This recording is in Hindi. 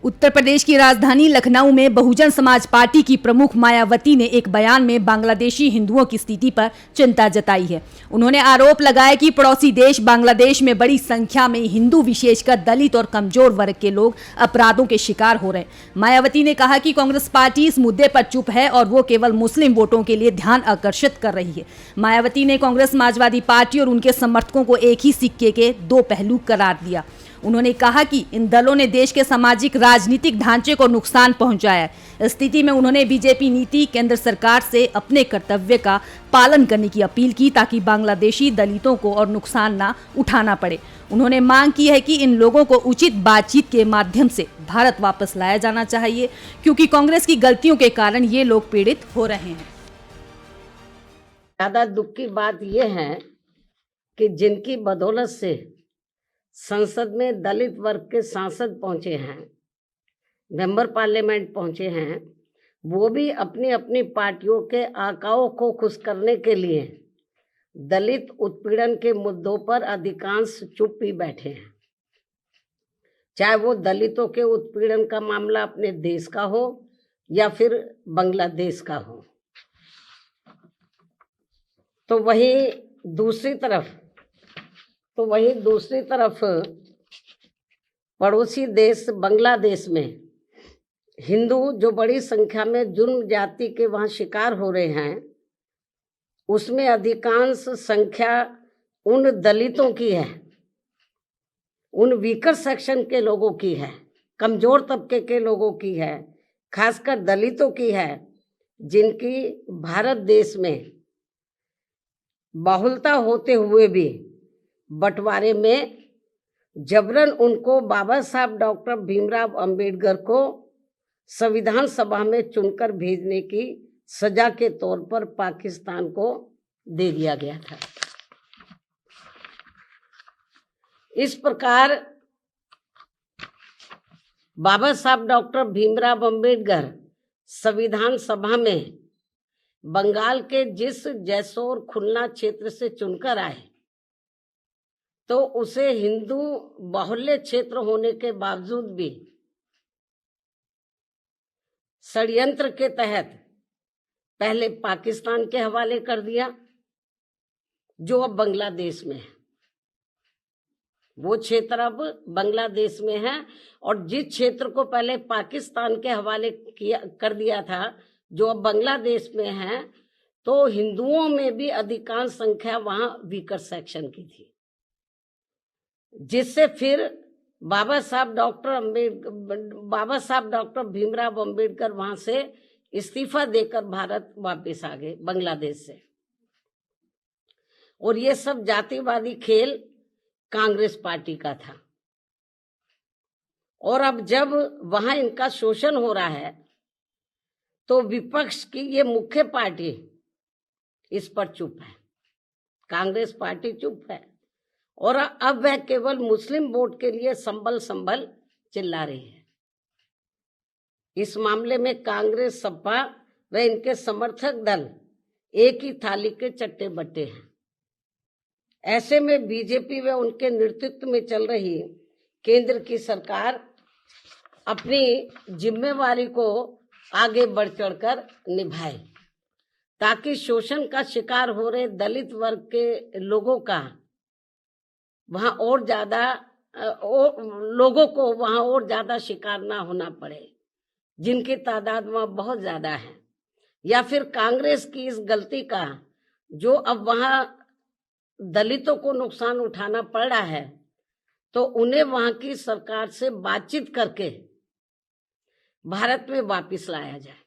उत्तर प्रदेश की राजधानी लखनऊ में बहुजन समाज पार्टी की प्रमुख मायावती ने एक बयान में बांग्लादेशी हिंदुओं की स्थिति पर चिंता जताई है। उन्होंने आरोप लगाया कि पड़ोसी देश बांग्लादेश में बड़ी संख्या में हिंदू, विशेषकर दलित और कमजोर वर्ग के लोग अपराधों के शिकार हो रहे हैं। मायावती ने कहा कि कांग्रेस पार्टी इस मुद्दे पर चुप है और वो केवल मुस्लिम वोटों के लिए ध्यान आकर्षित कर रही है। मायावती ने कांग्रेस, समाजवादी पार्टी और उनके समर्थकों को एक ही सिक्के के दो पहलू करार दिया। उन्होंने कहा कि इन दलों ने देश के सामाजिक राजनीतिक ढांचे को नुकसान पहुंचाया है। इस स्थिति में उन्होंने बीजेपी नीति, केंद्र सरकार से अपने कर्तव्य का पालन करने की अपील की ताकि बांग्लादेशी दलितों को और नुकसान ना उठाना पड़े। उन्होंने मांग की है कि इन लोगों को उचित बातचीत के माध्यम से भारत वापस लाया जाना चाहिए, क्योंकि कांग्रेस की गलतियों के कारण ये लोग पीड़ित हो रहे हैं। ज्यादा दुख की बात यह है कि जिनकी बदौलत से संसद में दलित वर्ग के सांसद पहुंचे हैं, मेंबर पार्लियामेंट पहुंचे हैं, वो भी अपनी अपनी पार्टियों के आकाओं को खुश करने के लिए दलित उत्पीड़न के मुद्दों पर अधिकांश चुप ही बैठे हैं। चाहे वो दलितों के उत्पीड़न का मामला अपने देश का हो या फिर बांग्लादेश का हो। तो वहीं दूसरी तरफ पड़ोसी देश बांग्लादेश में हिंदू जो बड़ी संख्या में जुर्म जाति के वहाँ शिकार हो रहे हैं, उसमें अधिकांश संख्या उन दलितों की है, उन वीकर सेक्शन के लोगों की है, कमजोर तबके के लोगों की है, खासकर दलितों की है, जिनकी भारत देश में बहुलता होते हुए भी बंटवारे में जबरन उनको बाबा साहब डॉक्टर भीमराव अंबेडकर को संविधान सभा में चुनकर भेजने की सजा के तौर पर पाकिस्तान को दे दिया गया था। इस प्रकार बाबा साहब डॉक्टर भीमराव अंबेडकर संविधान सभा में बंगाल के जिस जैसोर खुलना क्षेत्र से चुनकर आए, तो उसे हिंदू बाहुल्य क्षेत्र होने के बावजूद भी षड्यंत्र के तहत पहले पाकिस्तान के हवाले कर दिया, जो अब बांग्लादेश में है। वो क्षेत्र अब बांग्लादेश में है, और जिस क्षेत्र को पहले पाकिस्तान के हवाले कर दिया था, जो अब बांग्लादेश में है, तो हिंदुओं में भी अधिकांश संख्या वहां वीकर सेक्शन की थी, जिससे फिर बाबा साहब डॉक्टर भीमराव अंबेडकर वहां से इस्तीफा देकर भारत वापस आ गए बांग्लादेश से। और ये सब जातिवादी खेल कांग्रेस पार्टी का था। और अब जब वहां इनका शोषण हो रहा है, तो विपक्ष की ये मुख्य पार्टी इस पर चुप है। कांग्रेस पार्टी चुप है, और अब वह केवल मुस्लिम वोट के लिए संभल चिल्ला रही है। इस मामले में कांग्रेस, सपा व इनके समर्थक दल एक ही थाली के चट्टे बट्टे हैं। ऐसे में बीजेपी व उनके नेतृत्व में चल रही केंद्र की सरकार अपनी जिम्मेवारी को आगे बढ़ चढ़कर निभाए, ताकि शोषण का शिकार हो रहे दलित वर्ग के लोगों का वहां और ज्यादा शिकार ना होना पड़े, जिनकी तादाद वहां बहुत ज्यादा है। या फिर कांग्रेस की इस गलती का, जो अब वहां दलितों को नुकसान उठाना पड़ रहा है, तो उन्हें वहां की सरकार से बातचीत करके भारत में वापस लाया जाए।